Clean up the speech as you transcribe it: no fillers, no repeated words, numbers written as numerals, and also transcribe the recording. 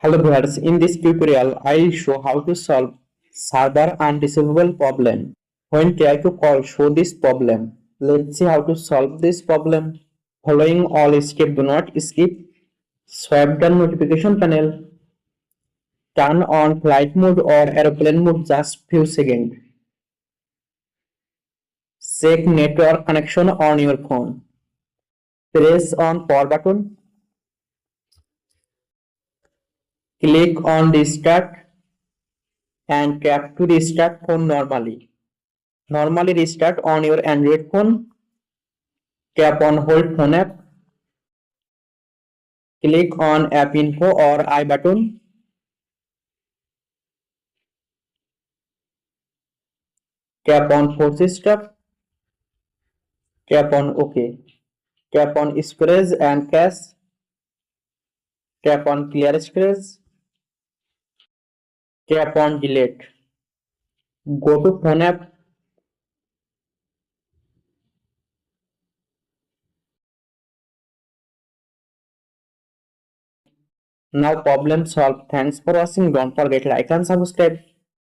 Hello viewers, in this tutorial I will show how to solve server unreachable problem. When try to call show this problem. Let's see how to solve this problem. Following all steps, do not skip. Swipe the notification panel. Turn on flight mode or airplane mode just few seconds. Check network connection on your phone. Press on power button. Click on restart and tap to restart phone normally. Normally restart on your Android phone. Tap on hold phone app. Click on app info or I button. Tap on force stop. Tap on OK. Tap on storage and cache. Tap on clear storage. Tap on delete. Go to phone app. Now problem solved. Thanks for watching. Don't forget like and subscribe.